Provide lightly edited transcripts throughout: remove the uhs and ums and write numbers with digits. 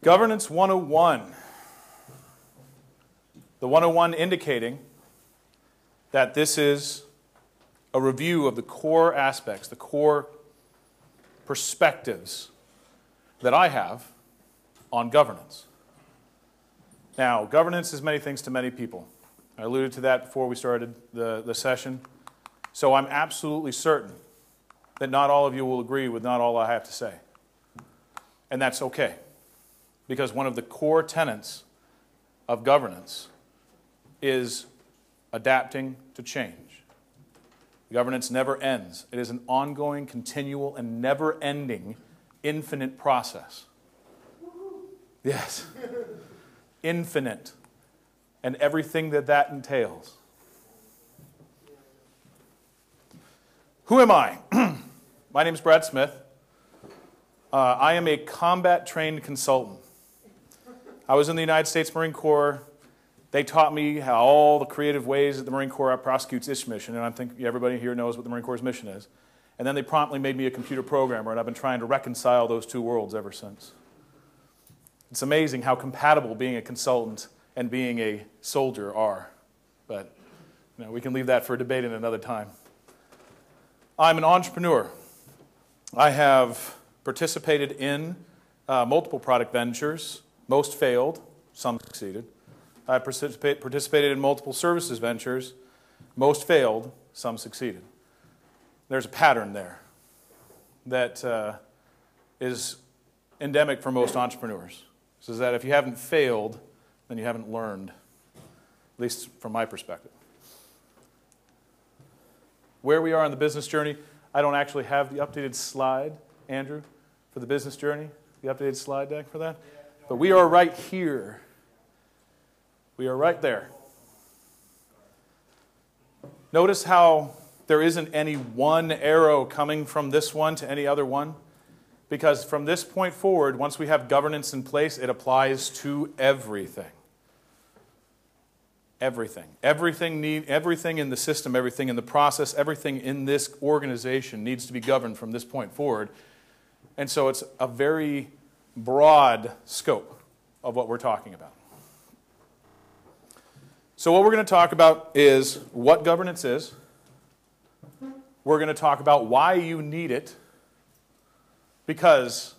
Governance 101. The 101 indicating that this is a review of the core aspects, the core perspectives that I have on governance. Now, governance is many things to many people. I alluded to that before we started the session. So I'm absolutely certain that not all of you will agree with not all I have to say. And that's okay. Because one of the core tenets of governance is adapting to change. Governance never ends. It is an ongoing, continual, and never-ending, infinite process. Yes. Infinite. And everything that entails. Who am I? My name is Brad Smith. I am a combat-trained consultant. I was in the United States Marine Corps. They taught me how all the creative ways that the Marine Corps prosecutes its mission, and I think everybody here knows what the Marine Corps' mission is. And then they promptly made me a computer programmer, and I've been trying to reconcile those two worlds ever since. It's amazing how compatible being a consultant and being a soldier are. But we can leave that for a debate in another time. I'm an entrepreneur. I have participated in multiple product ventures. Most failed, some succeeded. I participated in multiple services ventures. Most failed, some succeeded. There's a pattern there that is endemic for most entrepreneurs. So is that if you haven't failed, then you haven't learned, at least from my perspective. Where we are on the business journey, I don't actually have the updated slide, Andrew, for the business journey, the updated slide deck for that. But we are right here. We are right there. Notice how there isn't any one arrow coming from this one to any other one. Because from this point forward, once we have governance in place, it applies to everything. Everything. Everything in the system, everything in the process, everything in this organization needs to be governed from this point forward. And so it's a very broad scope of what we're talking about. So what we're going to talk about is what governance is. We're going to talk about why you need it, because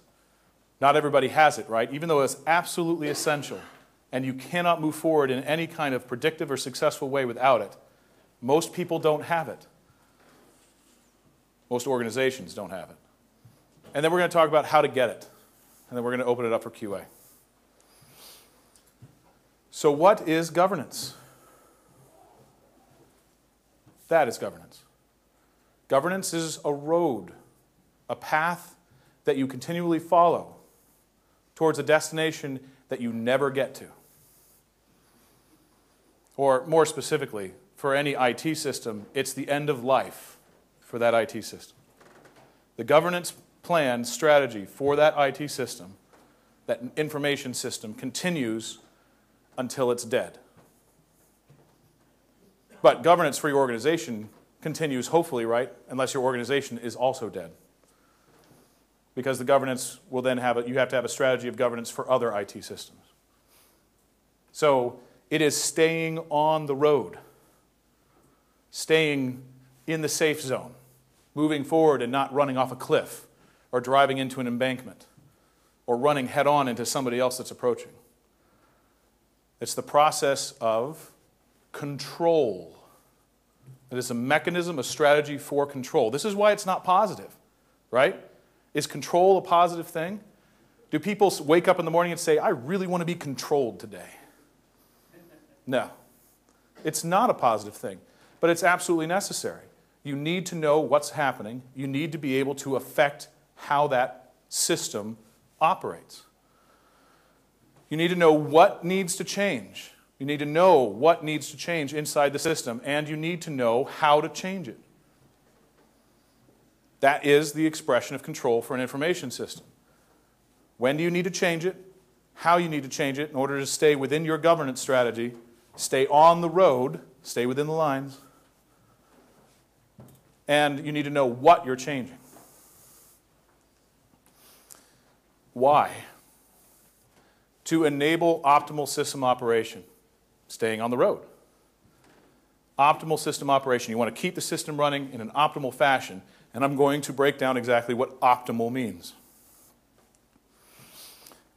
not everybody has it, right? Even though it's absolutely essential, and you cannot move forward in any kind of predictive or successful way without it, most people don't have it. Most organizations don't have it. And then we're going to talk about how to get it. And then we're going to open it up for QA. So what is governance? That is governance. Governance is a road, a path that you continually follow towards a destination that you never get to. Or more specifically, for any IT system, it's the end of life for that IT system. The governance plan, strategy for that IT system, that information system, continues until it's dead. But governance for your organization continues, hopefully, right, unless your organization is also dead. Because the governance will then you have to have a strategy of governance for other IT systems. So it is staying on the road, staying in the safe zone, moving forward and not running off a cliff or driving into an embankment or running head-on into somebody else that's approaching. It's the process of control. It is a mechanism, a strategy for control. This is why it's not positive, right? Is control a positive thing? Do people wake up in the morning and say, I really want to be controlled today? No. It's not a positive thing, but it's absolutely necessary. You need to know what's happening. You need to be able to affect how that system operates. You need to know what needs to change. You need to know what needs to change inside the system, and you need to know how to change it. That is the expression of control for an information system. When do you need to change it? How you need to change it in order to stay within your governance strategy, stay on the road, stay within the lines, and you need to know what you're changing. Why? to enable optimal system operation? Staying on the road. Optimal system operation. You want to keep the system running in an optimal fashion, and I'm going to break down exactly what optimal means.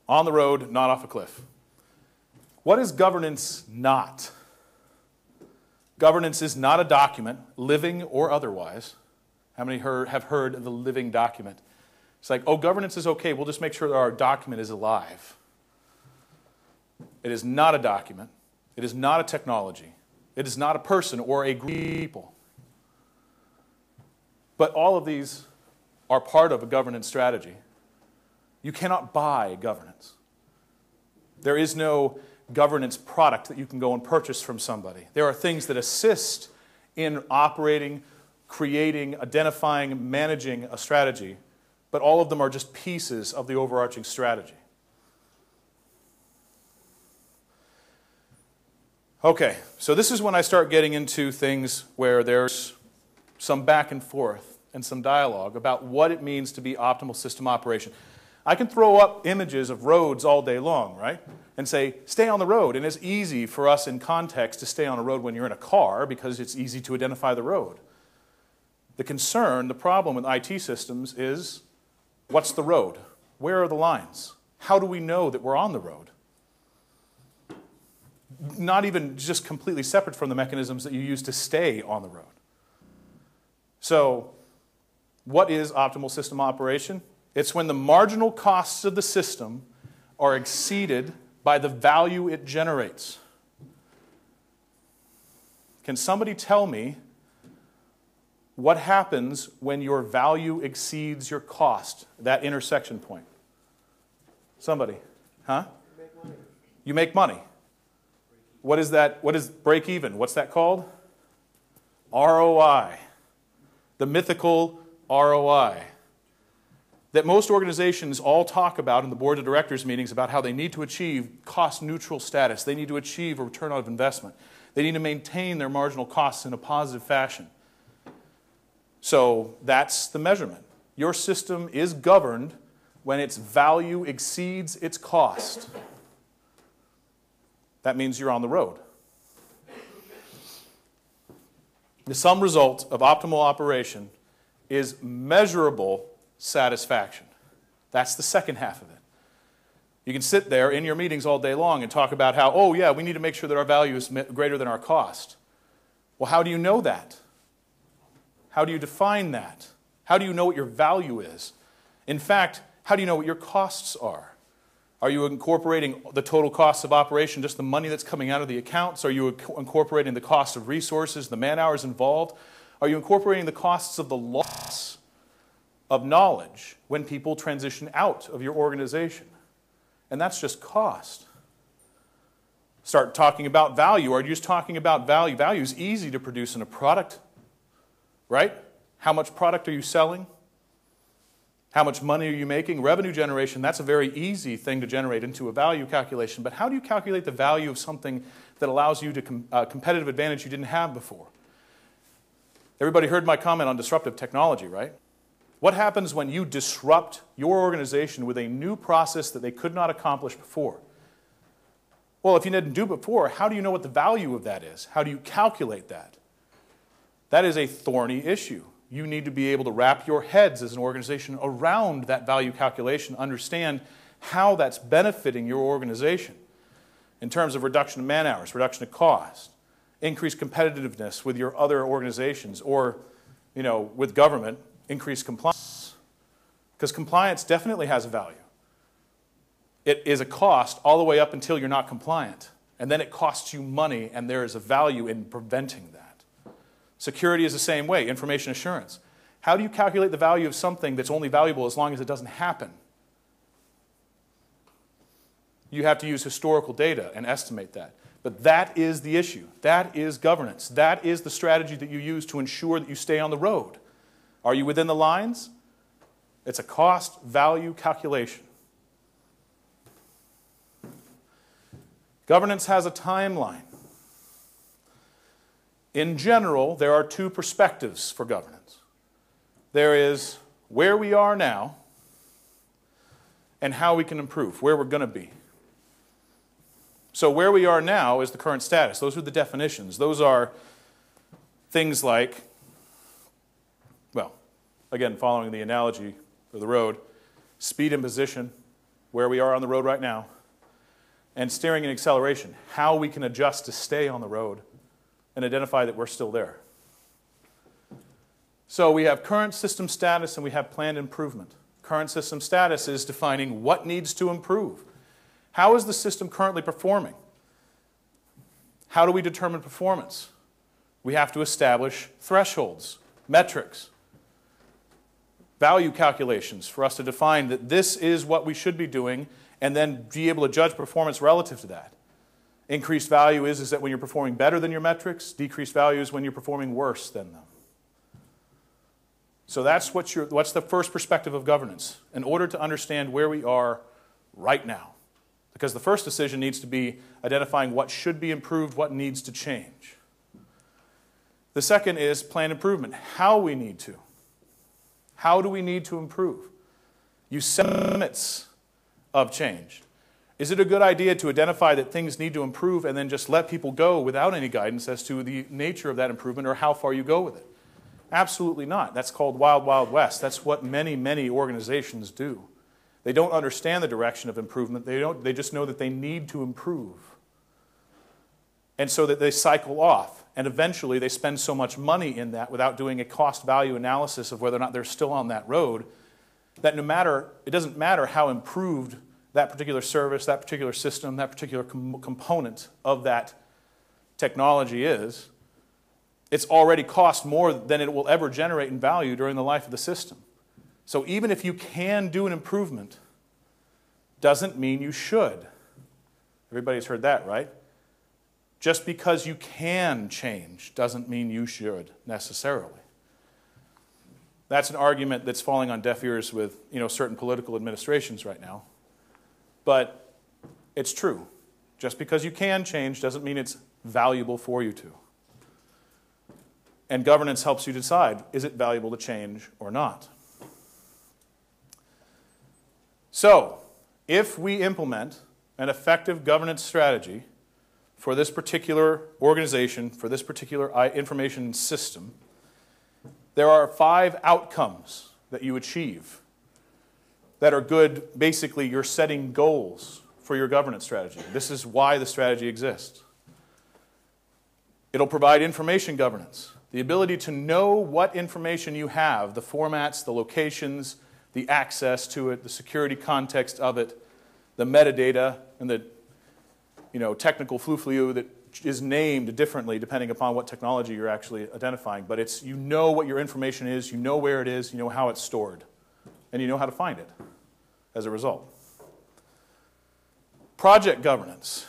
On the road, not off a cliff. What is governance not? Governance is not a document, living or otherwise. How many have heard of the living document? It's like, oh, governance is okay, we'll just make sure that our document is alive. It is not a document. It is not a technology. It is not a person or a group of people. But all of these are part of a governance strategy. You cannot buy governance. There is no governance product that you can go and purchase from somebody. There are things that assist in operating, creating, identifying, managing a strategy, but all of them are just pieces of the overarching strategy. Okay, so this is when I start getting into things where there's some back and forth and some dialogue about what it means to be optimal system operation. I can throw up images of roads all day long, right? And say, stay on the road. And it's easy for us in context to stay on a road when you're in a car because it's easy to identify the road. The concern, the problem with IT systems is, what's the road? Where are the lines? How do we know that we're on the road? Not even just completely separate from the mechanisms that you use to stay on the road. So, what is optimal system operation? It's when the marginal costs of the system are exceeded by the value it generates. Can somebody tell me what happens when your value exceeds your cost, that intersection point? Somebody? Huh? You make money. What is that? What is break even? What's that called? ROI. The mythical ROI. That most organizations all talk about in the board of directors meetings about how they need to achieve cost-neutral status. They need to achieve a return on investment. They need to maintain their marginal costs in a positive fashion. So that's the measurement. Your system is governed when its value exceeds its cost. That means you're on the road. The sum result of optimal operation is measurable satisfaction. That's the second half of it. You can sit there in your meetings all day long and talk about how, oh yeah, we need to make sure that our value is greater than our cost. Well, how do you know that? How do you define that? How do you know what your value is? In fact, how do you know what your costs are? Are you incorporating the total cost of operation, just the money that's coming out of the accounts? Are you incorporating the cost of resources, the man-hours involved? Are you incorporating the costs of the loss of knowledge when people transition out of your organization? And that's just cost. Start talking about value. Are you just talking about value? Value is easy to produce in a product, right? How much product are you selling? How much money are you making? Revenue generation, that's a very easy thing to generate into a value calculation. But how do you calculate the value of something that allows you to competitive advantage you didn't have before? Everybody heard my comment on disruptive technology, right? What happens when you disrupt your organization with a new process that they could not accomplish before? Well, if you didn't do it before, how do you know what the value of that is? How do you calculate that? That is a thorny issue. You need to be able to wrap your heads as an organization around that value calculation, understand how that's benefiting your organization in terms of reduction of man-hours, reduction of cost, increased competitiveness with your other organizations, or, with government, increased compliance. Because compliance definitely has a value. It is a cost all the way up until you're not compliant. And then it costs you money, and there is a value in preventing that. Security is the same way, information assurance. How do you calculate the value of something that's only valuable as long as it doesn't happen? You have to use historical data and estimate that. But that is the issue. That is governance. That is the strategy that you use to ensure that you stay on the road. Are you within the lines? It's a cost-value calculation. Governance has a timeline. In general, there are two perspectives for governance. There is where we are now and how we can improve, where we're going to be. So where we are now is the current status. Those are the definitions. Those are things like, well, again, following the analogy of the road, speed and position, where we are on the road right now, and steering and acceleration, how we can adjust to stay on the road and identify that we're still there. So we have current system status and we have planned improvement. Current system status is defining what needs to improve. How is the system currently performing? How do we determine performance? We have to establish thresholds, metrics, value calculations for us to define that this is what we should be doing and then be able to judge performance relative to that. Increased value is that when you're performing better than your metrics. Decreased value is when you're performing worse than them. So that's what's the first perspective of governance, in order to understand where we are right now. Because the first decision needs to be identifying what should be improved, what needs to change. The second is planned improvement, how we need to. How do we need to improve? You set limits of change. Is it a good idea to identify that things need to improve and then just let people go without any guidance as to the nature of that improvement or how far you go with it? Absolutely not. That's called Wild, Wild West. That's what many, many organizations do. They don't understand the direction of improvement. They just know that they need to improve. And so that they cycle off. And eventually they spend so much money in that without doing a cost-value analysis of whether or not they're still on that road, that it doesn't matter how improved that particular service, that particular system, that particular component of that technology is, it's already cost more than it will ever generate in value during the life of the system. So even if you can do an improvement, doesn't mean you should. Everybody's heard that, right? Just because you can change doesn't mean you should necessarily. That's an argument that's falling on deaf ears with certain political administrations right now. But it's true. Just because you can change doesn't mean it's valuable for you to. And governance helps you decide, is it valuable to change or not? So, if we implement an effective governance strategy for this particular organization, for this particular information system, there are 5 outcomes that you achieve that are good. Basically, you're setting goals for your governance strategy. This is why the strategy exists. It'll provide information governance, the ability to know what information you have, the formats, the locations, the access to it, the security context of it, the metadata, and the technical flu that is named differently depending upon what technology you're actually identifying. But it's, you know what your information is, you know where it is, you know how it's stored, and you know how to find it as a result. Project governance.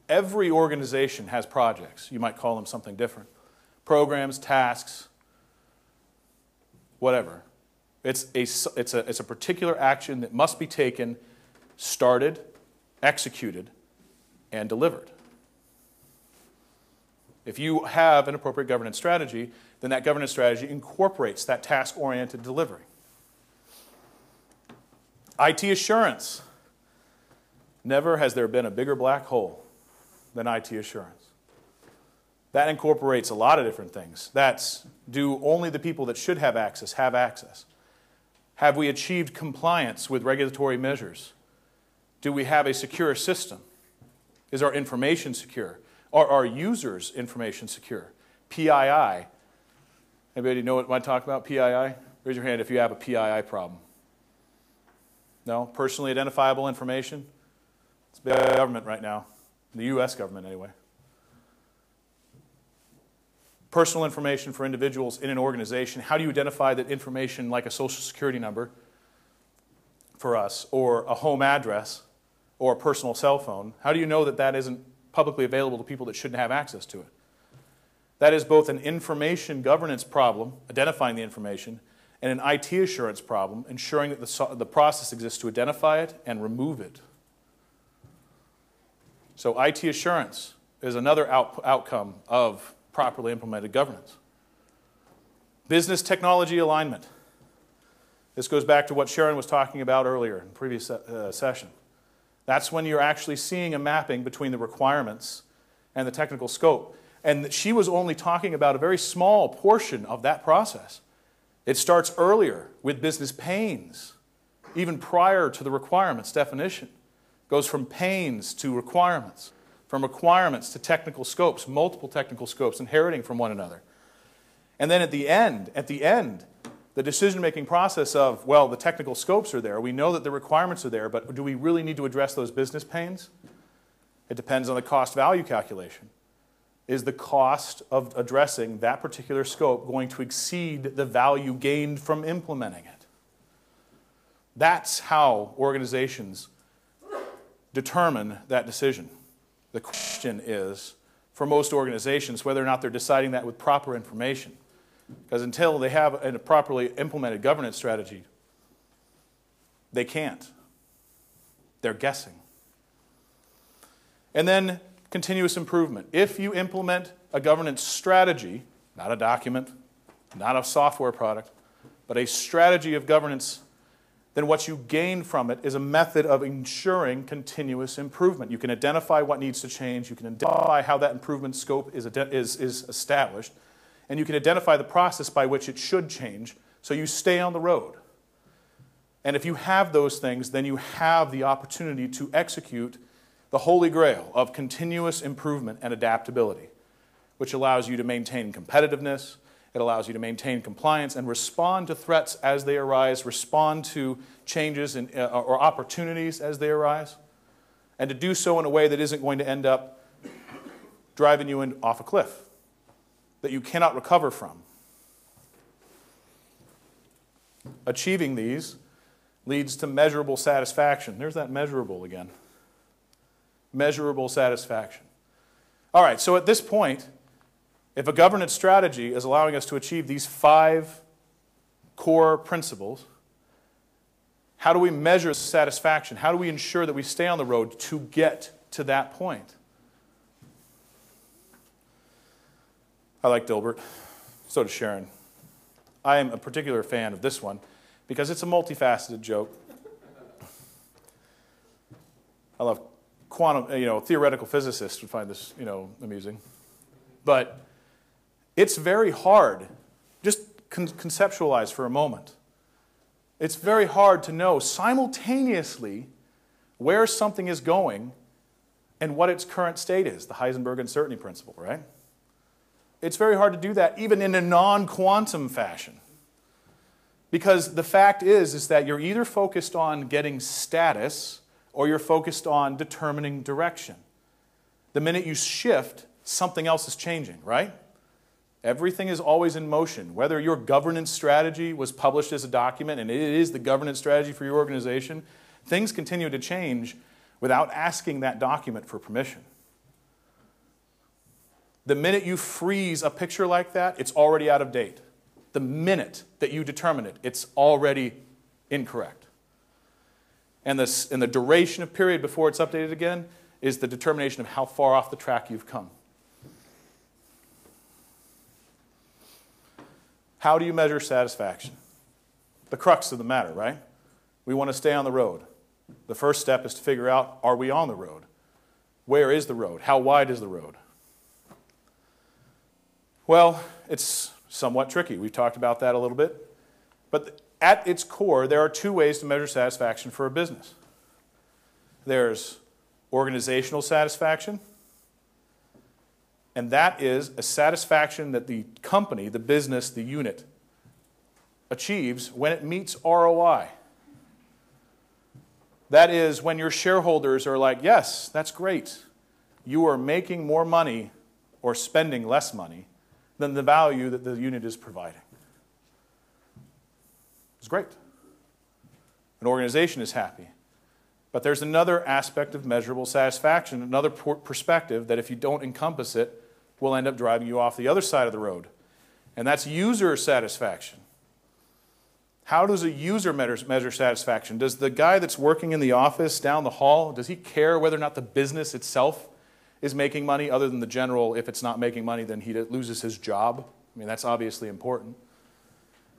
Every organization has projects. You might call them something different. Programs, tasks, whatever. It's a particular action that must be taken, started, executed, and delivered. If you have an appropriate governance strategy, then that governance strategy incorporates that task-oriented delivery. IT assurance. Never has there been a bigger black hole than IT assurance. That incorporates a lot of different things. That's, do only the people that should have access have access? Have we achieved compliance with regulatory measures? Do we have a secure system? Is our information secure? Are our users' information secure? PII. Anybody know what I talk about, PII? Raise your hand if you have a PII problem. No? Personally identifiable information? It's big government right now. The U.S. government, anyway. Personal information for individuals in an organization. How do you identify that information like a social security number for us, or a home address, or a personal cell phone? How do you know that that isn't publicly available to people that shouldn't have access to it? That is both an information governance problem, identifying the information, and an IT assurance problem, ensuring that the process exists to identify it and remove it. So IT assurance is another outcome of properly implemented governance. Business technology alignment. This goes back to what Sharon was talking about earlier in the previous session. That's when you're actually seeing a mapping between the requirements and the technical scope. And she was only talking about a very small portion of that process. It starts earlier with business pains, even prior to the requirements definition. Goes from pains to requirements, from requirements to technical scopes, multiple technical scopes inheriting from one another. And then at the end, the decision-making process of, well, the technical scopes are there, we know that the requirements are there, but do we really need to address those business pains? It depends on the cost-value calculation. Is the cost of addressing that particular scope going to exceed the value gained from implementing it? That's how organizations determine that decision. The question is, for most organizations, whether or not they're deciding that with proper information. Because until they have a properly implemented governance strategy, they can't. They're guessing. And then continuous improvement. If you implement a governance strategy, not a document, not a software product, but a strategy of governance, then what you gain from it is a method of ensuring continuous improvement. You can identify what needs to change. You can identify how that improvement scope is established. And you can identify the process by which it should change so you stay on the road. And if you have those things, then you have the opportunity to execute the holy grail of continuous improvement and adaptability, which allows you to maintain competitiveness, it allows you to maintain compliance and respond to threats as they arise, respond to changes or opportunities as they arise, and to do so in a way that isn't going to end up driving you off a cliff that you cannot recover from. Achieving these leads to measurable satisfaction. There's that measurable again. Measurable satisfaction. All right, so at this point, if a governance strategy is allowing us to achieve these 5 core principles, how do we measure satisfaction? How do we ensure that we stay on the road to get to that point? I like Dilbert. So does Sharon. I am a particular fan of this one because it's a multifaceted joke. I love quantum, theoretical physicists would find this, amusing. But it's very hard. Just conceptualize for a moment. It's very hard to know simultaneously where something is going and what its current state is, the Heisenberg uncertainty principle, right? It's very hard to do that even in a non-quantum fashion. Because the fact is that you're either focused on getting status or you're focused on determining direction. The minute you shift, something else is changing, right? Everything is always in motion. Whether your governance strategy was published as a document and it is the governance strategy for your organization, things continue to change without asking that document for permission. The minute you freeze a picture like that, it's already out of date. The minute that you determine it, it's already incorrect. And the duration of period before it's updated again is the determination of how far off the track you've come. How do you measure satisfaction? The crux of the matter, right? We want to stay on the road. The first step is to figure out, are we on the road? Where is the road? How wide is the road? Well, it's somewhat tricky. We've talked about that a little bit. But at its core, there are 2 ways to measure satisfaction for a business. There's organizational satisfaction, and that is a satisfaction that the company, the business, the unit achieves when it meets ROI. That is when your shareholders are like, yes, that's great. You are making more money or spending less money than the value that the unit is providing. It's great. An organization is happy. But there's another aspect of measurable satisfaction, another perspective that if you don't encompass it, will end up driving you off the other side of the road. And that's user satisfaction. How does a user measure satisfaction? Does the guy that's working in the office down the hall, does he care whether or not the business itself is making money other than the general, if it's not making money, then he loses his job? I mean, that's obviously important.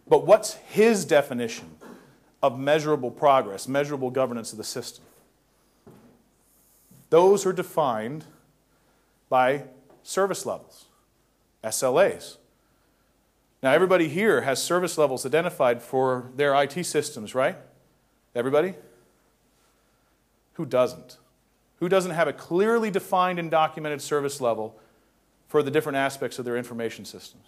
But what's his definition of measurable progress, measurable governance of the system? Those are defined by service levels, SLAs. Now, everybody here has service levels identified for their IT systems, right? Everybody? Who doesn't? Who doesn't have a clearly defined and documented service level for the different aspects of their information systems?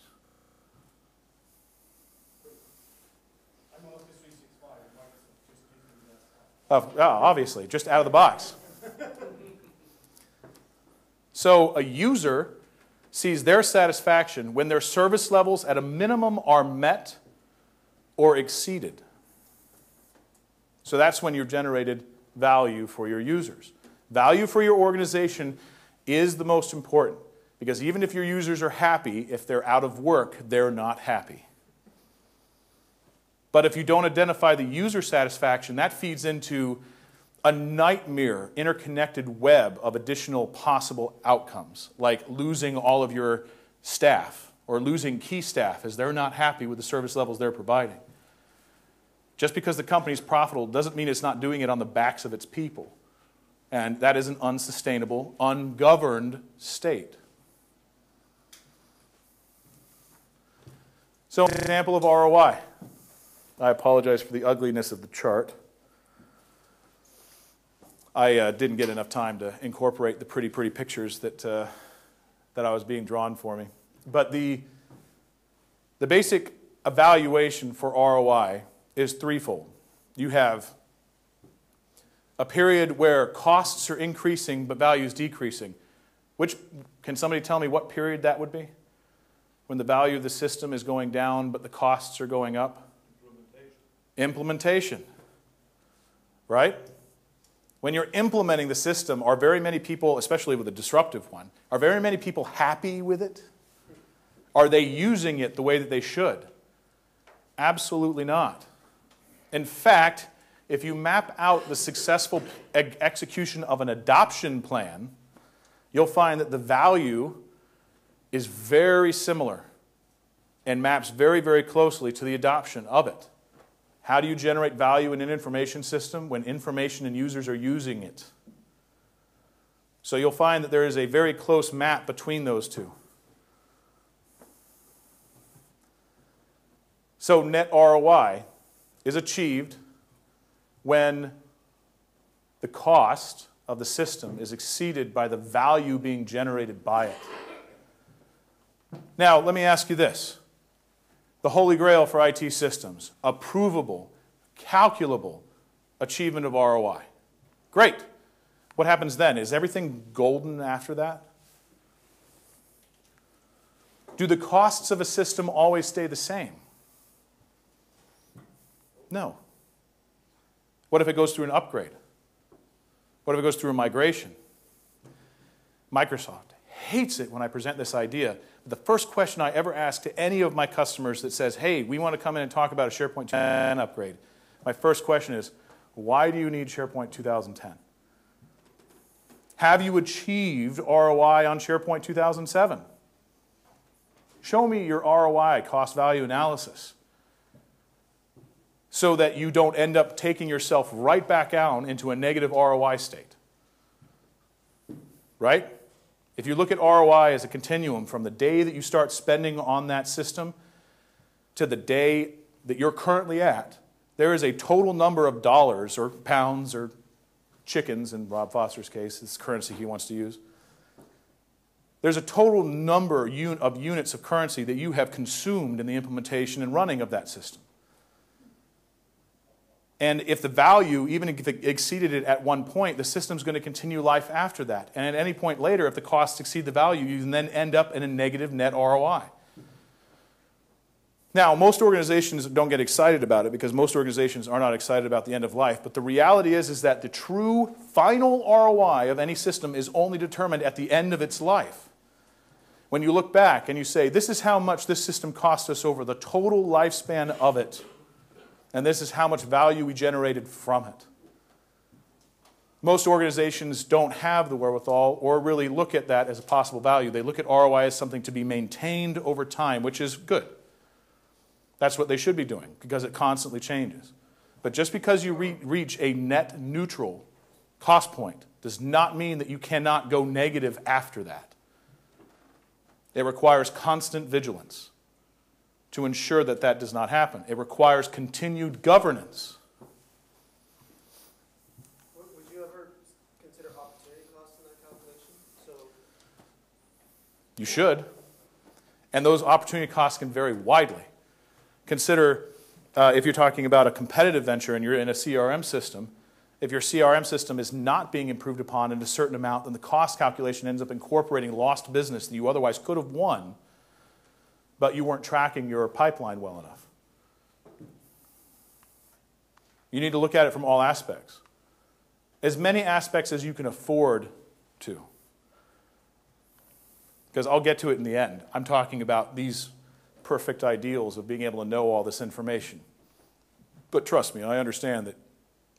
I'm Office 365. Microsoft just gives me that stuff. Obviously, just out of the box. So a user sees their satisfaction when their service levels at a minimum are met or exceeded. So that's when you've generated value for your users. Value for your organization is the most important, because even if your users are happy, if they're out of work, they're not happy. But if you don't identify the user satisfaction, that feeds into a nightmare interconnected web of additional possible outcomes, like losing all of your staff or losing key staff as they're not happy with the service levels they're providing. Just because the company's profitable doesn't mean it's not doing it on the backs of its people. And that is an unsustainable, ungoverned state. So, an example of ROI. I apologize for the ugliness of the chart. I didn't get enough time to incorporate the pretty pictures that I was being drawn for me. But the basic evaluation for ROI is threefold. You have a period where costs are increasing but value is decreasing. Can somebody tell me what period that would be? When the value of the system is going down but the costs are going up? Implementation. Right? When you're implementing the system, are very many people, especially with a disruptive one, are very many people happy with it? Are they using it the way that they should? Absolutely not. In fact, if you map out the successful execution of an adoption plan, you'll find that the value is very similar and maps very closely to the adoption of it. How do you generate value in an information system? When information and users are using it. So you'll find that there is a very close map between those two. So net ROI is achieved when the cost of the system is exceeded by the value being generated by it. Now, let me ask you this. The holy grail for IT systems, a provable, calculable achievement of ROI. Great. What happens then? Is everything golden after that? Do the costs of a system always stay the same? No. What if it goes through an upgrade? What if it goes through a migration? Microsoft hates it when I present this idea. The first question I ever ask to any of my customers that says, hey, we want to come in and talk about a SharePoint 2010 upgrade. My first question is, why do you need SharePoint 2010? Have you achieved ROI on SharePoint 2007? Show me your ROI, cost value analysis, so that you don't end up taking yourself right back down into a negative ROI state. Right? If you look at ROI as a continuum from the day that you start spending on that system to the day that you're currently at, there is a total number of dollars or pounds or chickens, in Rob Foster's case, it's currency he wants to use. There's a total number of units of currency that you have consumed in the implementation and running of that system. And if the value, even if it exceeded it at one point, the system's going to continue life after that. And at any point later, if the costs exceed the value, you can then end up in a negative net ROI. Now, most organizations don't get excited about it because most organizations are not excited about the end of life. But the reality is that the true final ROI of any system is only determined at the end of its life. When you look back and you say, this is how much this system cost us over the total lifespan of it. And this is how much value we generated from it. Most organizations don't have the wherewithal or really look at that as a possible value. They look at ROI as something to be maintained over time, which is good. That's what they should be doing because it constantly changes. But just because you reach a net neutral cost point does not mean that you cannot go negative after that. It requires constant vigilance to ensure that that does not happen. It requires continued governance. Would you ever consider opportunity costs in that calculation? You should. And those opportunity costs can vary widely. Consider if you're talking about a competitive venture and you're in a CRM system, if your CRM system is not being improved upon in a certain amount, then the cost calculation ends up incorporating lost business that you otherwise could have won, but you weren't tracking your pipeline well enough. You need to look at it from all aspects. As many aspects as you can afford to. Because I'll get to it in the end. I'm talking about these perfect ideals of being able to know all this information. But trust me, I understand that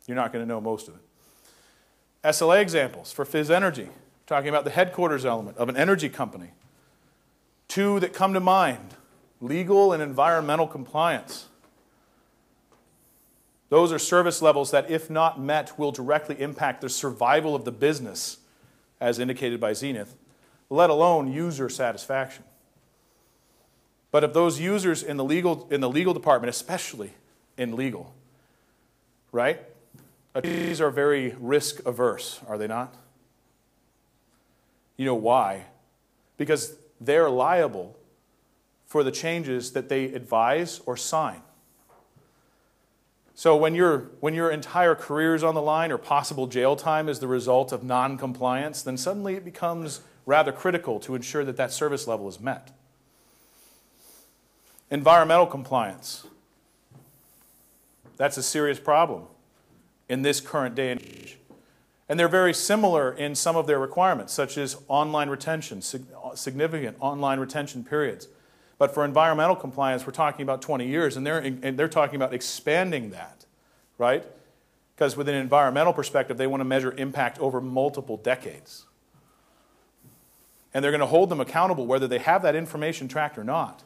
you're not going to know most of it. SLA examples for Fizz Energy. Talking about the headquarters element of an energy company. Two that come to mind, legal and environmental compliance. Those are service levels that, if not met, will directly impact the survival of the business, as indicated by Zenith, let alone user satisfaction. But if those users in the legal department, especially in legal, right? Attorneys are very risk averse, are they not? You know why? Because they're liable for the changes that they advise or sign. So when your entire career is on the line or possible jail time is the result of non-compliance, then suddenly it becomes rather critical to ensure that that service level is met. Environmental compliance. That's a serious problem in this current day and age. And they're very similar in some of their requirements, such as online retention, significant online retention periods. But for environmental compliance, we're talking about 20 years, and they're talking about expanding that, right? Because with an environmental perspective, they want to measure impact over multiple decades. And they're going to hold them accountable whether they have that information tracked or not.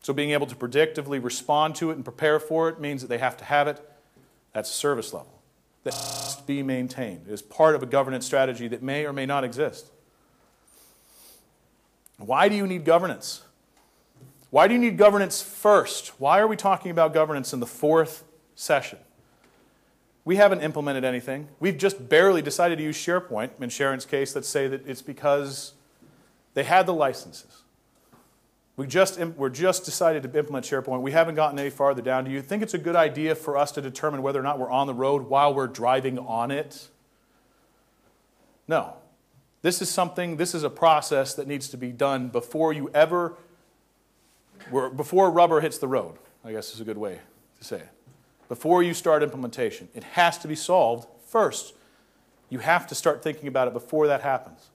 So being able to predictively respond to it and prepare for it means that they have to have it. That's a service level that must be maintained. It is part of a governance strategy that may or may not exist. Why do you need governance? Why do you need governance first? Why are we talking about governance in the fourth session? We haven't implemented anything. We've just barely decided to use SharePoint. In Sharon's case, let's say that it's because they had the licenses. We're just decided to implement SharePoint. We haven't gotten any farther down. Do you think it's a good idea for us to determine whether or not we're on the road while we're driving on it? No. This is a process that needs to be done before rubber hits the road, I guess is a good way to say it. Before you start implementation. It has to be solved first. You have to start thinking about it before that happens.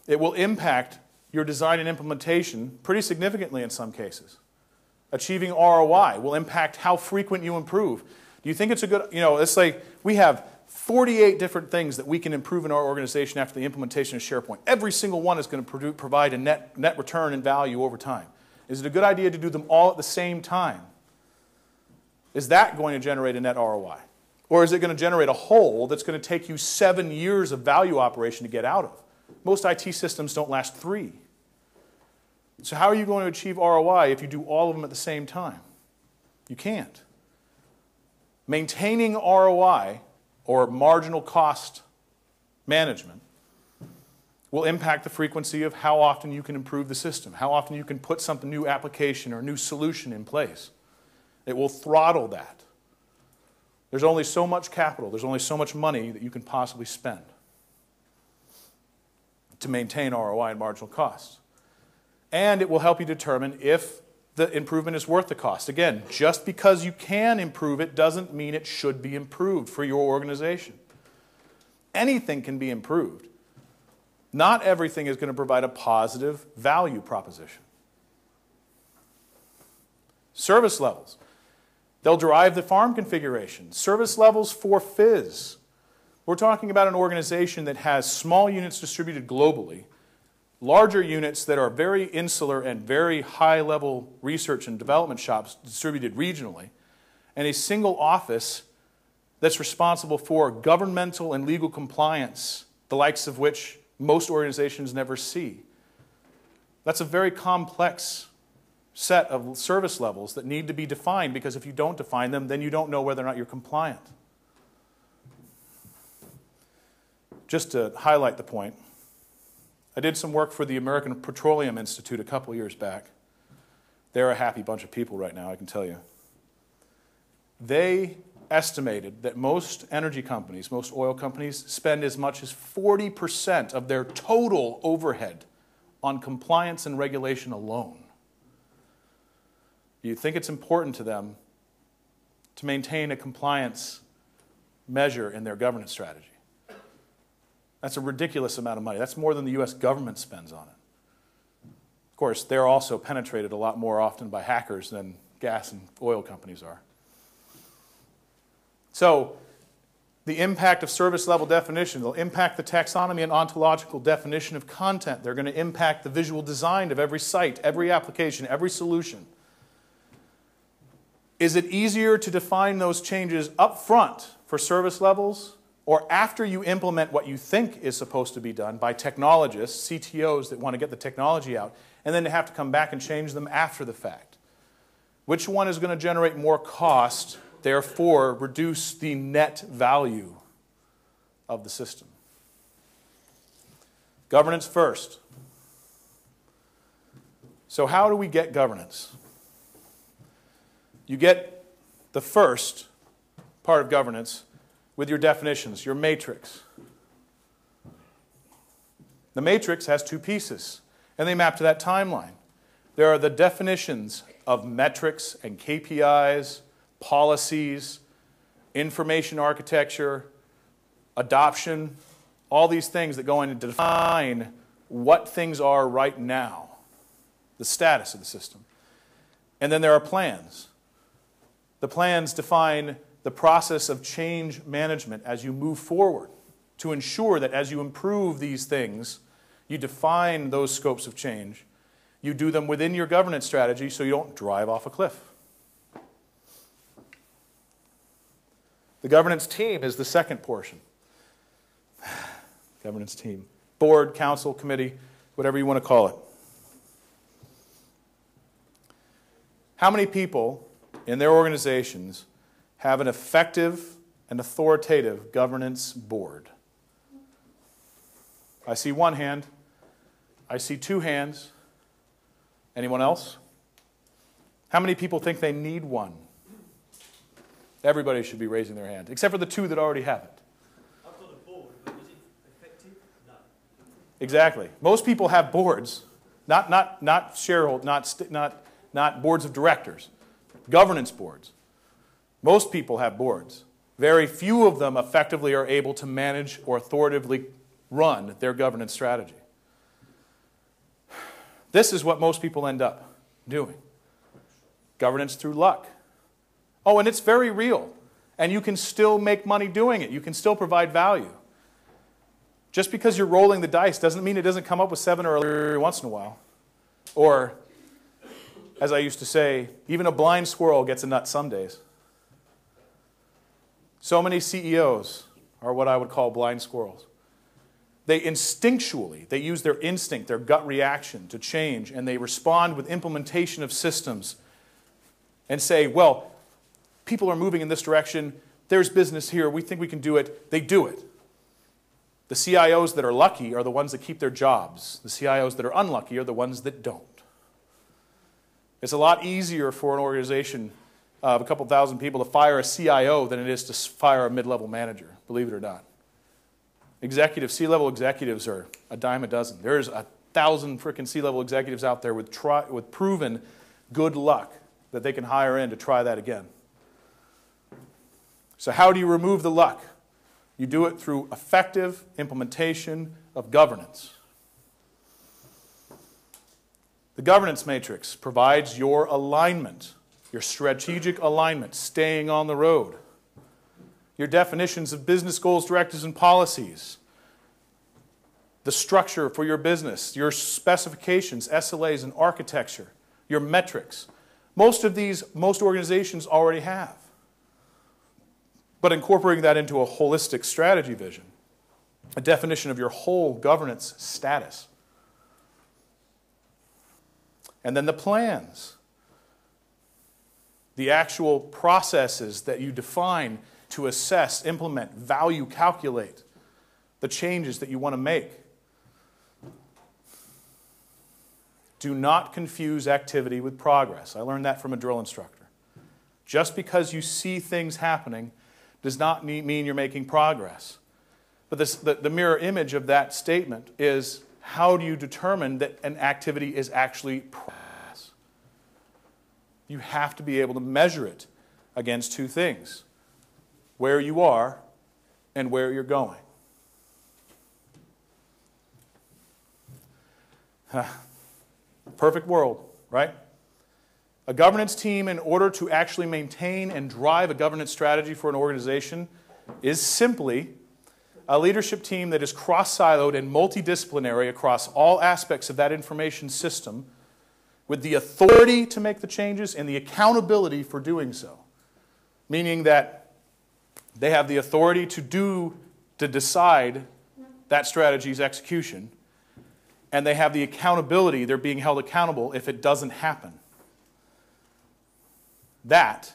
It will impact your design and implementation pretty significantly in some cases. Achieving ROI will impact how frequent you improve. Do you think it's a good, it's like we have 48 different things that we can improve in our organization after the implementation of SharePoint. Every single one is going to provide a net return and value over time. Is it a good idea to do them all at the same time? Is that going to generate a net ROI? Or is it going to generate a hole that's going to take you 7 years of value operation to get out of? Most IT systems don't last 3. So how are you going to achieve ROI if you do all of them at the same time? You can't. Maintaining ROI, or marginal cost management, will impact the frequency of how often you can improve the system, how often you can put some new application or new solution in place. It will throttle that. There's only so much capital, there's only so much money that you can possibly spend to maintain ROI and marginal costs. And it will help you determine if the improvement is worth the cost. Again, just because you can improve it doesn't mean it should be improved for your organization. Anything can be improved. Not everything is going to provide a positive value proposition. Service levels. They'll drive the farm configuration. Service levels for Fizz. We're talking about an organization that has small units distributed globally, larger units that are very insular and very high-level research and development shops distributed regionally, and a single office that's responsible for governmental and legal compliance, the likes of which most organizations never see. That's a very complex set of service levels that need to be defined, because if you don't define them, then you don't know whether or not you're compliant. Just to highlight the point, I did some work for the American Petroleum Institute a couple years back. They're a happy bunch of people right now, I can tell you. They estimated that most energy companies, most oil companies, spend as much as 40% of their total overhead on compliance and regulation alone. You think it's important to them to maintain a compliance measure in their governance strategy. That's a ridiculous amount of money. That's more than the US government spends on it. Of course, they're also penetrated a lot more often by hackers than gas and oil companies are. So, the impact of service level definition, they'll impact the taxonomy and ontological definition of content. They're going to impact the visual design of every site, every application, every solution. Is it easier to define those changes up front for service levels, or after you implement what you think is supposed to be done by technologists, CTOs that want to get the technology out, and then to have to come back and change them after the fact? Which one is going to generate more cost, therefore reduce the net value of the system? Governance first. So how do we get governance? You get the first part of governance with your definitions, your matrix. The matrix has two pieces, and they map to that timeline. There are the definitions of metrics and KPIs, policies, information architecture, adoption, all these things that go in to define what things are right now, the status of the system. And then there are plans. The plans define the process of change management as you move forward to ensure that as you improve these things, you define those scopes of change. You do them within your governance strategy so you don't drive off a cliff. The governance team is the second portion. Governance team. Board, council, committee, whatever you want to call it. How many people in their organizations have an effective and authoritative governance board? I see one hand. I see two hands. Anyone else? How many people think they need one? Everybody should be raising their hand, except for the two that already have it. I've got a board, but is it effective? No. Exactly. Most people have boards, not shareholders, not boards of directors, governance boards. Most people have boards. Very few of them effectively are able to manage or authoritatively run their governance strategy. This is what most people end up doing. Governance through luck. Oh, and it's very real. And you can still make money doing it. You can still provide value. Just because you're rolling the dice doesn't mean it doesn't come up with 7 or every once in a while. Or, as I used to say, even a blind squirrel gets a nut some days. So many CEOs are what I would call blind squirrels. They instinctually, they use their instinct, their gut reaction to change, and they respond with implementation of systems and say, well, people are moving in this direction, there's business here, we think we can do it, they do it. The CIOs that are lucky are the ones that keep their jobs. The CIOs that are unlucky are the ones that don't. It's a lot easier for an organization of a couple thousand people to fire a CIO than it is to fire a mid-level manager, believe it or not. C-level executives are a dime a dozen. There's 1,000 frickin' C-level executives out there with proven good luck that they can hire in to try that again. So how do you remove the luck? You do it through effective implementation of governance. The governance matrix provides your alignment, your strategic alignment, staying on the road. Your definitions of business goals, directives, and policies. The structure for your business, your specifications, SLAs, and architecture. Your metrics. Most of these, most organizations already have. but incorporating that into a holistic strategy vision, a definition of your whole governance status. And then the plans, the actual processes that you define to assess, implement, value, calculate the changes that you want to make. Do not confuse activity with progress. I learned that from a drill instructor. Just because you see things happening does not mean you're making progress. But the mirror image of that statement is, how do you determine that an activity is actually progress? You have to be able to measure it against two things: where you are and where you're going. Perfect world, right? A governance team, in order to actually maintain and drive a governance strategy for an organization, is simply a leadership team that is cross-siloed and multidisciplinary across all aspects of that information system, with the authority to make the changes and the accountability for doing so. Meaning that they have the authority to decide that strategy's execution, and they have the accountability, they're being held accountable if it doesn't happen. That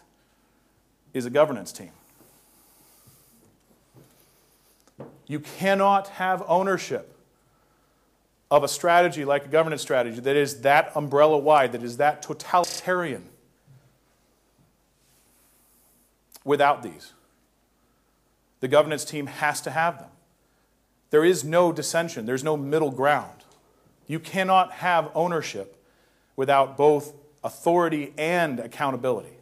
is a governance team. You cannot have ownership of a strategy like a governance strategy that is that umbrella-wide, that is that totalitarian, without these. The governance team has to have them. There is no dissension. There's no middle ground. You cannot have ownership without both authority and accountability.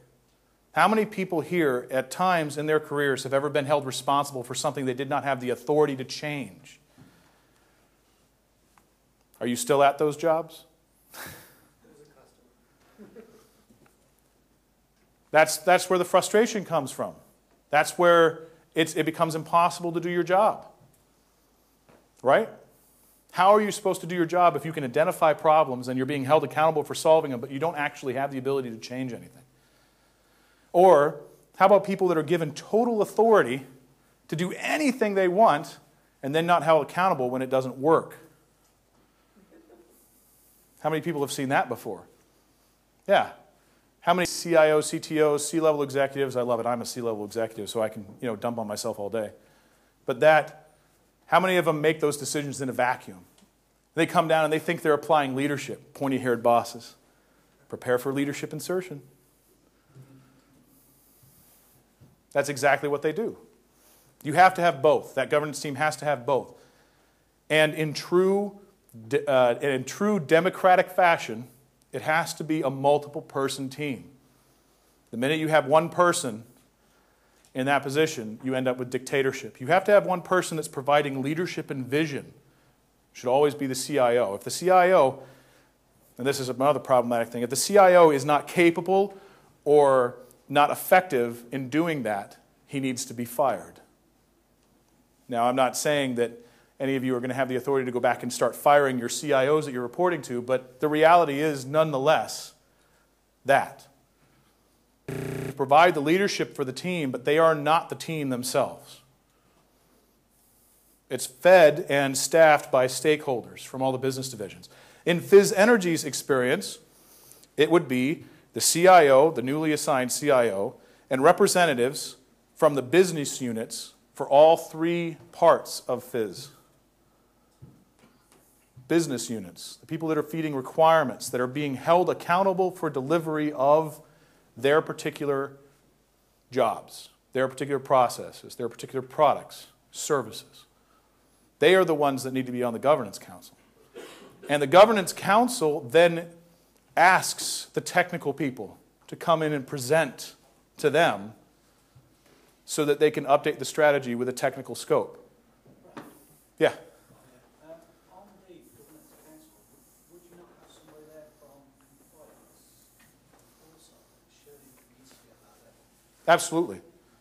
How many people here at times in their careers have ever been held responsible for something they did not have the authority to change? Are you still at those jobs? That's where the frustration comes from. That's where it becomes impossible to do your job. Right? How are you supposed to do your job if you can identify problems and you're being held accountable for solving them, but you don't actually have the ability to change anything? Or how about people that are given total authority to do anything they want and then not held accountable when it doesn't work? How many people have seen that before? Yeah. How many CIOs, CTOs, C-level executives? I love it. I'm a C-level executive, so I can dump on myself all day. But how many of them make those decisions in a vacuum? They come down and they think they're applying leadership. Pointy-haired bosses. Prepare for leadership insertion. That's exactly what they do. You have to have both. That governance team has to have both. And in true democratic fashion, it has to be a multiple-person team. The minute you have one person in that position, you end up with dictatorship. You have to have one person that's providing leadership and vision. It should always be the CIO. If the CIO, and this is another problematic thing, if the CIO is not capable or not effective in doing that, he needs to be fired. Now, I'm not saying that any of you are going to have the authority to go back and start firing your CIOs that you're reporting to, but the reality is, nonetheless, that. Provide the leadership for the team, but they are not the team themselves. It's fed and staffed by stakeholders from all the business divisions. In Fizz Energy's experience, it would be the CIO, the newly assigned CIO, and representatives from the business units for all three parts of Fizz. Business units, the people that are feeding requirements, that are being held accountable for delivery of their particular jobs, their particular processes, their particular products, services. They are the ones that need to be on the governance council. And the governance council then asks the technical people to come in and present to them so that they can update the strategy with a technical scope. Yeah? On the governance council, would you not have somebody there from compliance also? Surely there needs to be at that level. Absolutely.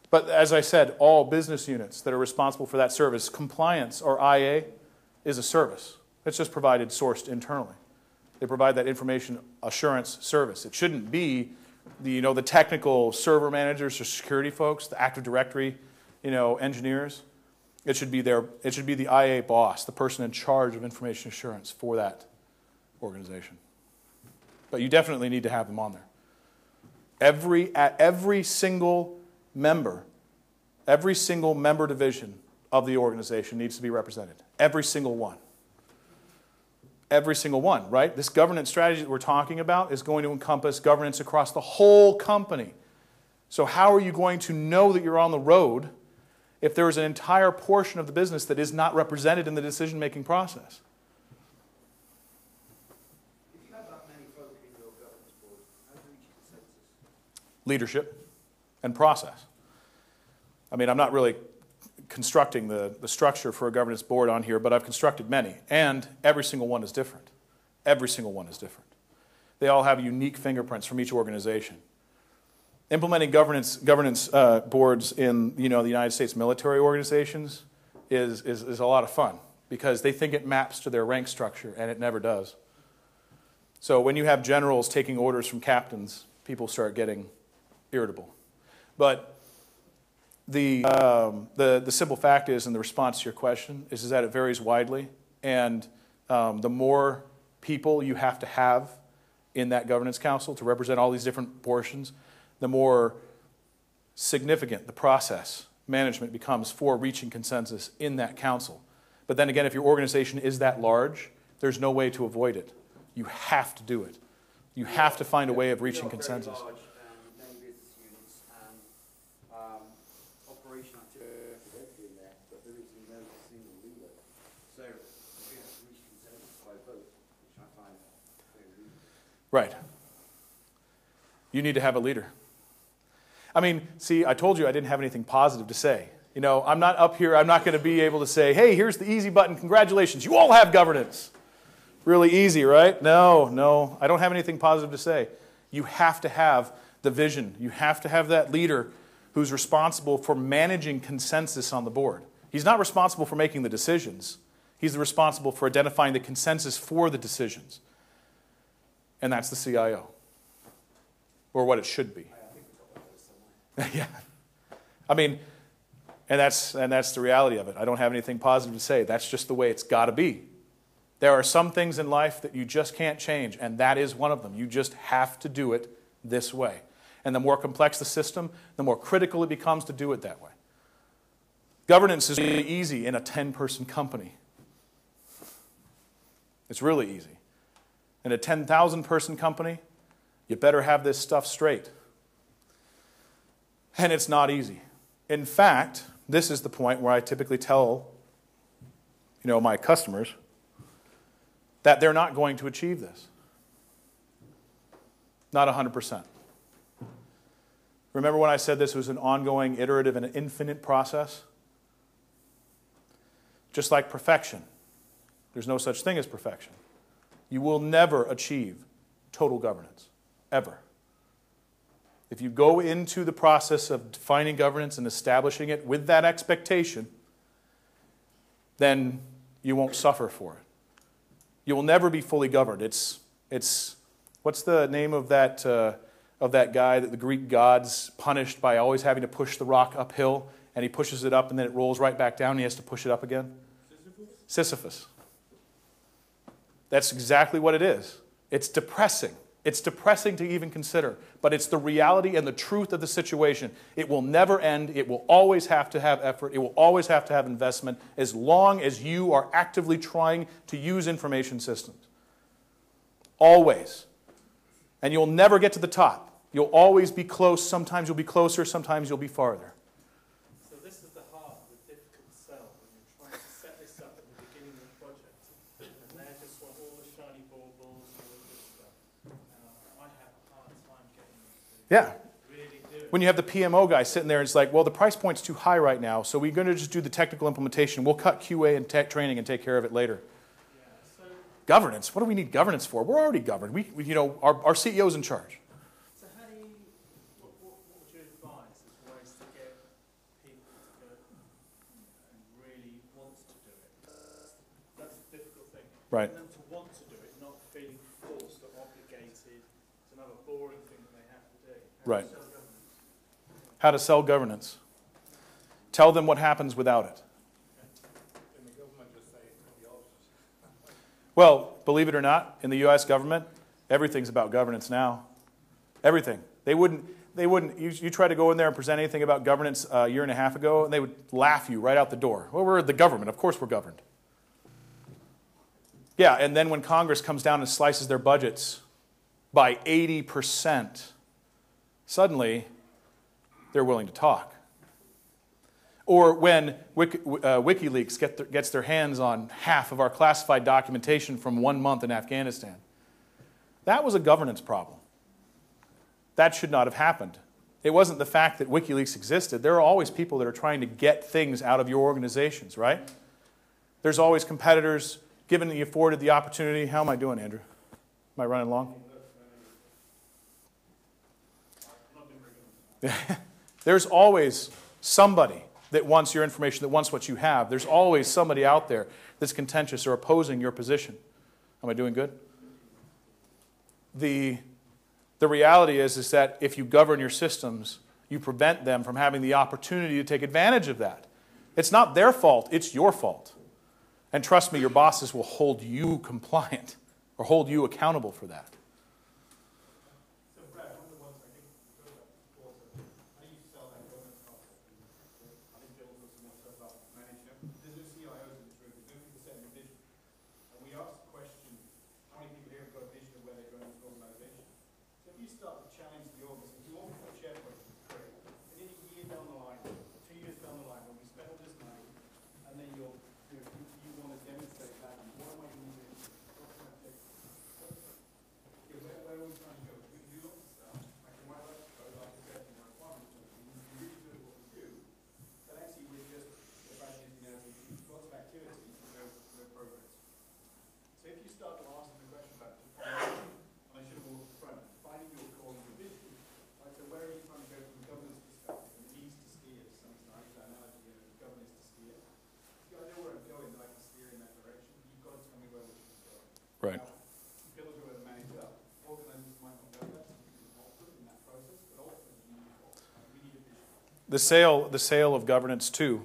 But as I said, all business units that are responsible for that service, compliance or IA is a service. It's just provided, sourced internally. They provide that information assurance service. It shouldn't be the technical server managers or security folks, the Active Directory engineers. It should be the IA boss, the person in charge of information assurance for that organization. But you definitely need to have them on there. Every single member division of the organization needs to be represented. Every single one. Every single one, right? This governance strategy that we're talking about is going to encompass governance across the whole company. So how are you going to know that you're on the road if there is an entire portion of the business that is not represented in the decision-making process? If you have that many folk in your governance board, how do you reach consensus? Leadership and process. I mean, I'm not really constructing the structure for a governance board on here, but I've constructed many, and every single one is different. Every single one is different. They all have unique fingerprints from each organization. Implementing governance boards in the United States military organizations is a lot of fun because they think it maps to their rank structure, and it never does. So when you have generals taking orders from captains, people start getting irritable. But the simple fact is, and the response to your question, is that it varies widely, and the more people you have to have in that governance council to represent all these different portions, the more significant the process management becomes for reaching consensus in that council. But then again, if your organization is that large, there's no way to avoid it. You have to do it. You have to find a way of reaching consensus. Very large, many business units and operational activity in there, but there is no single leader. So we have to reach consensus by vote, which I find very easy. Right. You need to have a leader. I mean, see, I told you I didn't have anything positive to say. I'm not up here, I'm not going to be able to say, hey, here's the easy button, congratulations, you all have governance. Really easy, right? No, I don't have anything positive to say. You have to have the vision. You have to have that leader who's responsible for managing consensus on the board. He's not responsible for making the decisions. He's responsible for identifying the consensus for the decisions. And that's the CIO. Or what it should be. Yeah. I mean, and that's the reality of it. I don't have anything positive to say. That's just the way it's got to be. There are some things in life that you just can't change, and that is one of them. You just have to do it this way. And the more complex the system, the more critical it becomes to do it that way. Governance is really easy in a 10-person company. It's really easy. In a 10,000-person company, you better have this stuff straight. And it's not easy. In fact, this is the point where I typically tell my customers that they're not going to achieve this. Not 100%. Remember when I said this was an ongoing, iterative, and infinite process? Just like perfection. There's no such thing as perfection. You will never achieve total governance, ever. If you go into the process of defining governance and establishing it with that expectation, then you won't suffer for it. You will never be fully governed. It's what's the name of that guy that the Greek gods punished by always having to push the rock uphill, and he pushes it up and then it rolls right back down and he has to push it up again? Sisyphus. That's exactly what it is. It's depressing. It's depressing to even consider, but it's the reality and the truth of the situation. It will never end. It will always have to have effort. It will always have to have investment as long as you are actively trying to use information systems. Always. And you'll never get to the top. You'll always be close. Sometimes you'll be closer. Sometimes you'll be farther. So this is the heart of the difficult sell when you're trying to set this up at the beginning of the project. And they just want all the shiny baubles and all the good stuff. I have a hard time getting them to Yeah. really do it. When you have the PMO guy sitting there, it's like, well, the price point's too high right now, so we're going to just do the technical implementation. We'll cut QA and tech training and take care of it later. Yeah, so Governance. What do we need governance for? We're already governed. Our CEO's in charge. So how do you, what would you advise as ways to get people to go and really want to do it? That's the difficult thing. Right. For them to want to do it, not feeling forced or obligated. It's another boring thing that they have to do. Right. How to sell governance. Tell them what happens without it. Can the government just say it's going to be options? Well, believe it or not, in the U.S. government, everything's about governance now. Everything. They wouldn't, you try to go in there and present anything about governance a year and a half ago, and they would laugh you right out the door. Well, we're the government. Of course we're governed. Yeah, and then when Congress comes down and slices their budgets by 80%, suddenly they're willing to talk. Or when WikiLeaks gets their hands on half of our classified documentation from 1 month in Afghanistan. That was a governance problem. That should not have happened. It wasn't the fact that WikiLeaks existed. There are always people that are trying to get things out of your organizations, right? There's always competitors, given that you afforded the opportunity. How am I doing, Andrew? Am I running along? There's always somebody that wants your information, that wants what you have. There's always somebody out there that's contentious or opposing your position. Am I doing good? The reality is that if you govern your systems, you prevent them from having the opportunity to take advantage of that. It's not their fault, it's your fault. And trust me, your bosses will hold you compliant or hold you accountable for that. So, Brad, one of the ones I think we talked about before, so how do you sell that governance concept? I think Bill was some more stuff about management. There's no CIOs in this room, there's no people setting a vision. And we asked the question, how many people here have got a vision of where they're going as an organization? So if you start to challenge the organization, if you want to put SharePoint, great. And then a year down the line, 2 years down the line, when we spend all this money, and then you want to demonstrate that, what am I going to do? What can I take? Where are we trying to go? We can do lots of stuff. Like in my life, like I said, in my requirements, we're really good at what we do. But actually, we're just, the fact is, we've lots of activities, but no progress. So if you start to ask the question about defining, and I should have walked in front, defining your core and your vision, right, so where are you trying to go from a governance perspective? And it needs to steer, something I use that analogy, governance to steer. If I know where I'm going, then I can steer in that direction. You've got to tell me where we're going. Right. Now, Bill will go and manage up. Organizers might not know that, so you can help them in that process, but ultimately we need a vision. The sale of governance too.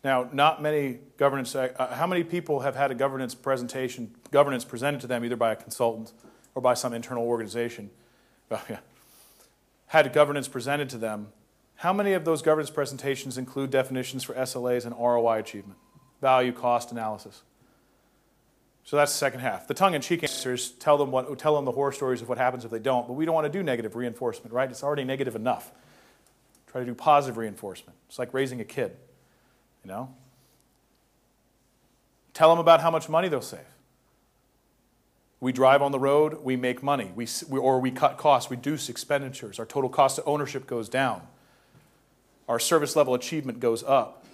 Now, not many governance, how many people have had a governance presented to them either by a consultant or by some internal organization? Had governance presented to them. How many of those governance presentations include definitions for SLAs and ROI achievement, value cost analysis? So that's the second half. The tongue-in-cheek answers tell them the horror stories of what happens if they don't, but we don't want to do negative reinforcement, right? It's already negative enough. Try to do positive reinforcement. It's like raising a kid, you know? Tell them about how much money they'll save. We drive on the road, we make money, or we cut costs, reduce expenditures. Our total cost of ownership goes down. Our service level achievement goes up.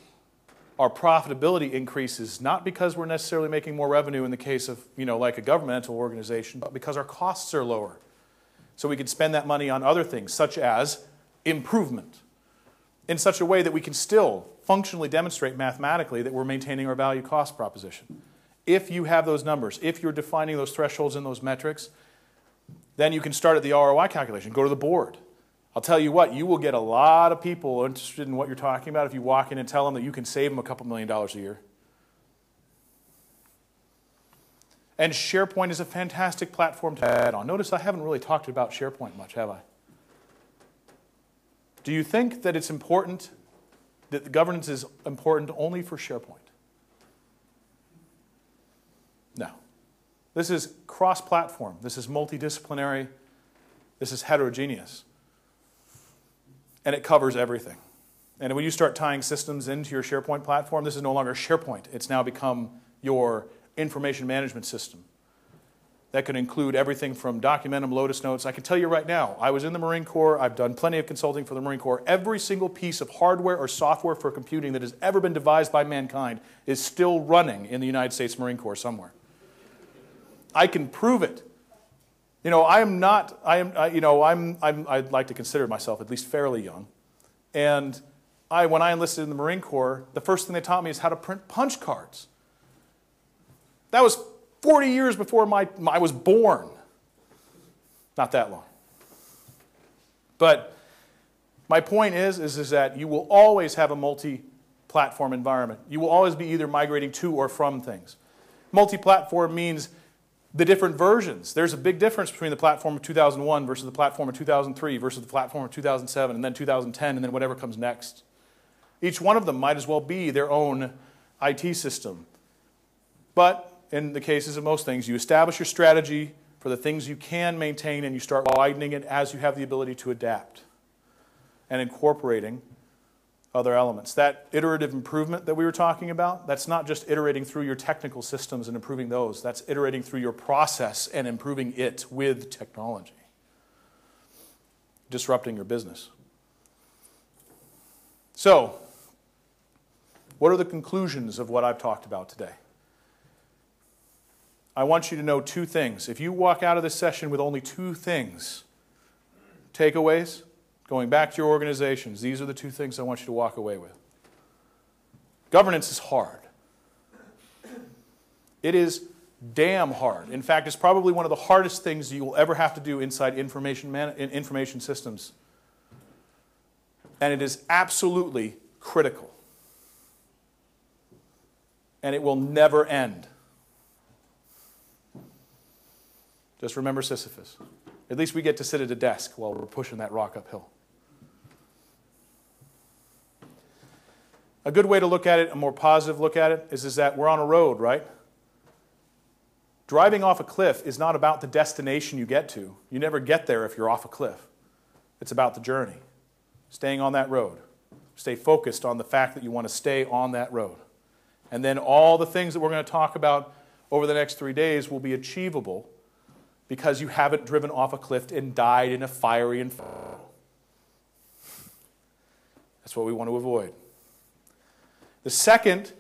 Our profitability increases not because we're necessarily making more revenue in the case of, like a governmental organization, but because our costs are lower. So we can spend that money on other things, such as improvement, in such a way that we can still functionally demonstrate mathematically that we're maintaining our value cost proposition. If you have those numbers, if you're defining those thresholds and those metrics, then you can start at the ROI calculation, go to the board. I'll tell you what, you will get a lot of people interested in what you're talking about if you walk in and tell them that you can save them a couple $1 million a year. And SharePoint is a fantastic platform to add on. Notice I haven't really talked about SharePoint much, have I? Do you think that it's important, that the governance is important only for SharePoint? No. This is cross-platform. This is multidisciplinary. This is heterogeneous. And it covers everything. And when you start tying systems into your SharePoint platform, this is no longer SharePoint. It's now become your information management system. That could include everything from Documentum, Lotus Notes. I can tell you right now, I was in the Marine Corps. I've done plenty of consulting for the Marine Corps. Every single piece of hardware or software for computing that has ever been devised by mankind is still running in the United States Marine Corps somewhere. I can prove it. I'd like to consider myself at least fairly young. And when I enlisted in the Marine Corps, the first thing they taught me is how to print punch cards. That was 40 years before I was born. Not that long. But my point is that you will always have a multi-platform environment. You will always be either migrating to or from things. Multi-platform means the different versions. There's a big difference between the platform of 2001 versus the platform of 2003 versus the platform of 2007 and then 2010 and then whatever comes next. Each one of them might as well be their own IT system. But in the cases of most things, you establish your strategy for the things you can maintain and you start widening it as you have the ability to adapt and incorporating other elements. That iterative improvement that we were talking about, that's not just iterating through your technical systems and improving those. That's iterating through your process and improving it with technology. Disrupting your business. So, what are the conclusions of what I've talked about today? I want you to know two things. If you walk out of this session with only two things, takeaways, going back to your organizations, these are the two things I want you to walk away with. Governance is hard. It is damn hard. In fact, it's probably one of the hardest things you will ever have to do inside information systems. And it is absolutely critical. And it will never end. Just remember Sisyphus. At least we get to sit at a desk while we're pushing that rock uphill. A good way to look at it, a more positive look at it, is that we're on a road, right? Driving off a cliff is not about the destination you get to. You never get there if you're off a cliff. It's about the journey. Staying on that road. Stay focused on the fact that you want to stay on that road. And then all the things that we're going to talk about over the next 3 days will be achievable because you haven't driven off a cliff and died in a fiery inferno. That's what we want to avoid. The second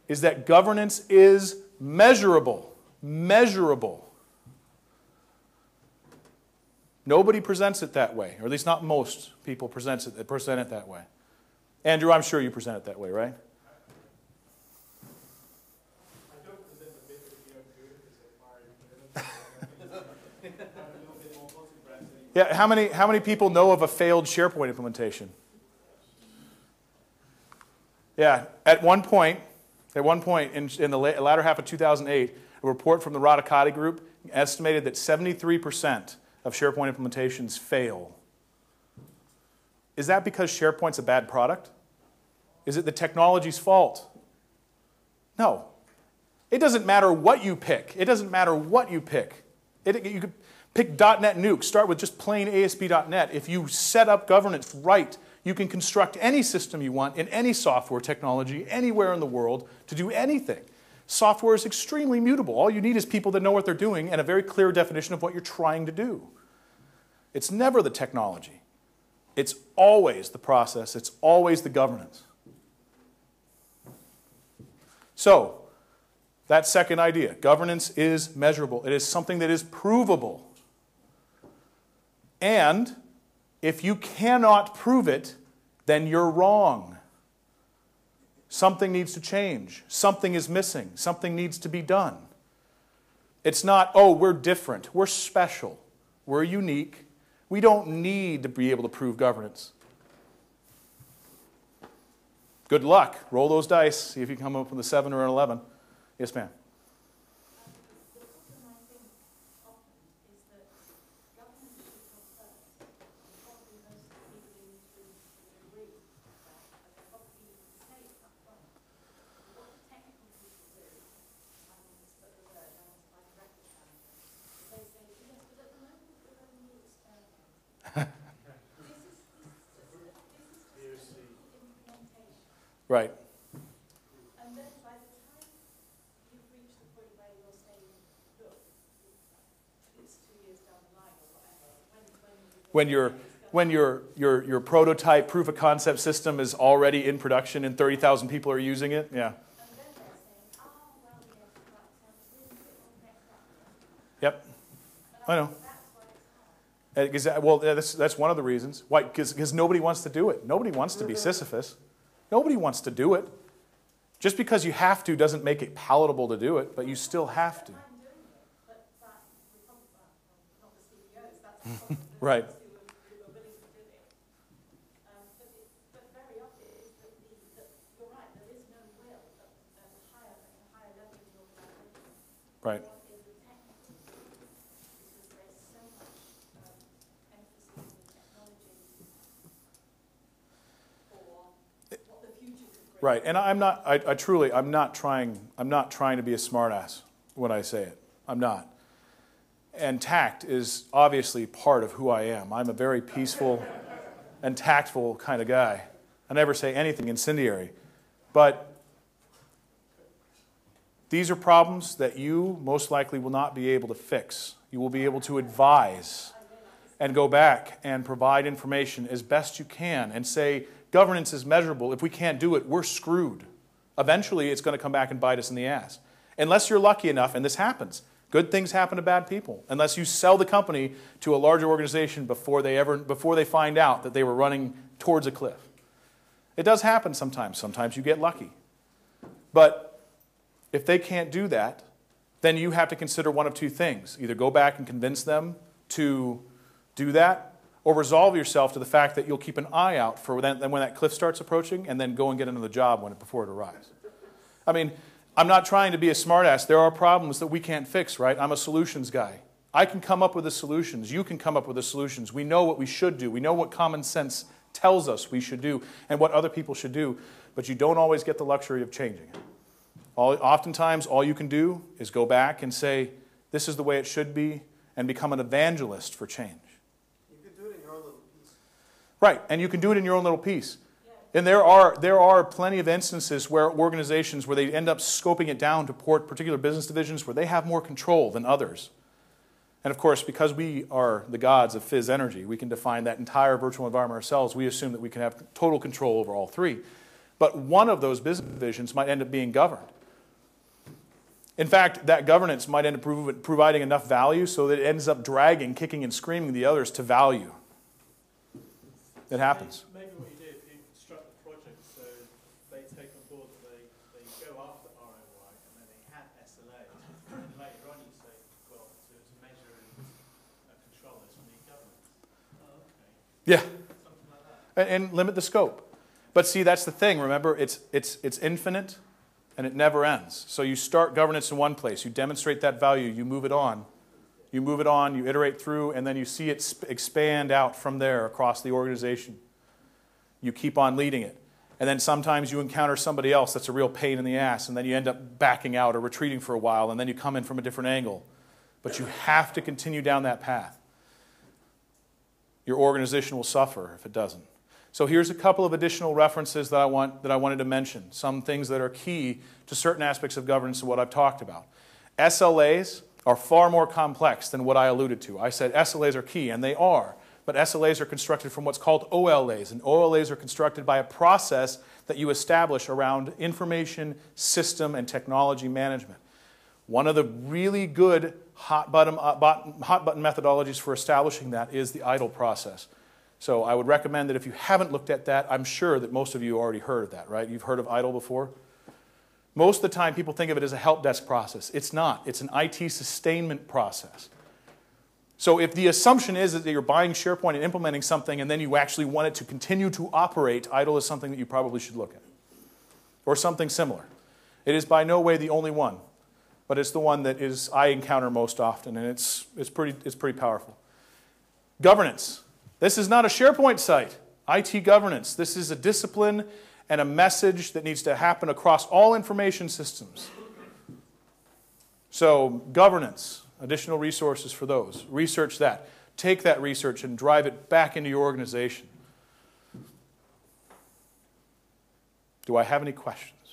is that governance is measurable. Measurable. Nobody presents it that way, or at least not most people present it that way. Andrew, I'm sure you present it that way, right? Yeah, how many people know of a failed SharePoint implementation? Yeah, at one point in the latter half of 2008, a report from the Radicati group estimated that 73% of SharePoint implementations fail. Is that because SharePoint's a bad product? Is it the technology's fault? No. It doesn't matter what you pick. It doesn't matter what you pick. You could pick .NET Nuke. Start with just plain ASP.NET. If you set up governance right, you can construct any system you want in any software technology anywhere in the world to do anything. Software is extremely mutable. All you need is people that know what they're doing and a very clear definition of what you're trying to do. It's never the technology. It's always the process. It's always the governance. So, that second idea, governance is measurable. It is something that is provable. And if you cannot prove it, then you're wrong. Something needs to change. Something is missing. Something needs to be done. It's not, oh, we're different. We're special. We're unique. We don't need to be able to prove governance. Good luck. Roll those dice. See if you come up with a 7 or an 11. Yes, ma'am. Right. And then by the time you've reached the point where you're saying, look, it's 2 years down the line or whatever, when your prototype proof of concept system is already in production and 30,000 people are using it, yeah. And then they're saying, oh, well, yes, that sounds really good. Yep. I know. Well, that's one of the reasons. Why? Because nobody wants to do it. Nobody wants to be Sisyphus. Nobody wants to do it. Just because you have to doesn't make it palatable to do it, but you still have to. Right. But very often, you're right, Right. What is the technical? Because there's so much emphasis on the technology for what the future could bring. Right, and I'm not, I truly, I'm not trying to be a smartass when I say it. I'm not. And tact is obviously part of who I am. I'm a very peaceful and tactful kind of guy. I never say anything incendiary. But these are problems that you most likely will not be able to fix. You will be able to advise and go back and provide information as best you can and say, governance is measurable. If we can't do it, we're screwed. Eventually, it's going to come back and bite us in the ass. Unless you're lucky enough, and this happens. Good things happen to bad people. Unless you sell the company to a larger organization before they find out that they were running towards a cliff. It does happen sometimes. Sometimes you get lucky. But if they can't do that, then you have to consider one of two things. Either go back and convince them to do that, or resolve yourself to the fact that you'll keep an eye out for when that cliff starts approaching, and then go and get another job before it arrives. I mean, I'm not trying to be a smartass. There are problems that we can't fix, right? I'm a solutions guy. I can come up with the solutions. You can come up with the solutions. We know what we should do. We know what common sense tells us we should do and what other people should do, but you don't always get the luxury of changing it. Oftentimes, all you can do is go back and say, this is the way it should be, and become an evangelist for change. You can do it in your own little piece. Right, and you can do it in your own little piece. And there are plenty of instances where organizations, where they end up scoping it down to particular business divisions where they have more control than others. And of course, because we are the gods of fizz energy, we can define that entire virtual environment ourselves. We assume that we can have total control over all three. But one of those business divisions might end up being governed. In fact, that governance might end up providing enough value so that it ends up dragging, kicking, and screaming the others to value. It happens. Maybe what you do, if you construct the project so they take on board that they go after ROI and then they have SLAs, and later on you say, well, to measure and control this, we need governance. Oh, okay. Yeah. Something like that. And limit the scope. But see, that's the thing. Remember, it's infinite and it never ends. So you start governance in one place. You demonstrate that value. You move it on. You move it on. You iterate through. And then you see it expand out from there across the organization. You keep on leading it. And then sometimes you encounter somebody else that's a real pain in the ass. And then you end up backing out or retreating for a while. And then you come in from a different angle. But you have to continue down that path. Your organization will suffer if it doesn't. So here's a couple of additional references that I wanted to mention. Some things that are key to certain aspects of governance and what I've talked about. SLAs are far more complex than what I alluded to. I said SLAs are key, and they are. But SLAs are constructed from what's called OLAs. And OLAs are constructed by a process that you establish around information, system, and technology management. One of the really good hot button methodologies for establishing that is the IDLE process. So I would recommend that if you haven't looked at that, I'm sure that most of you already heard of that, right? You've heard of IDLE before? Most of the time, people think of it as a help desk process. It's not. It's an IT sustainment process. So if the assumption is that you're buying SharePoint and implementing something and then you actually want it to continue to operate, IDLE is something that you probably should look at. Or something similar. It is by no way the only one, but it's the one that I encounter most often, and it's pretty powerful. Governance. This is not a SharePoint site. IT governance. This is a discipline and a message that needs to happen across all information systems. So governance, additional resources for those. Research that. Take that research and drive it back into your organization. Do I have any questions?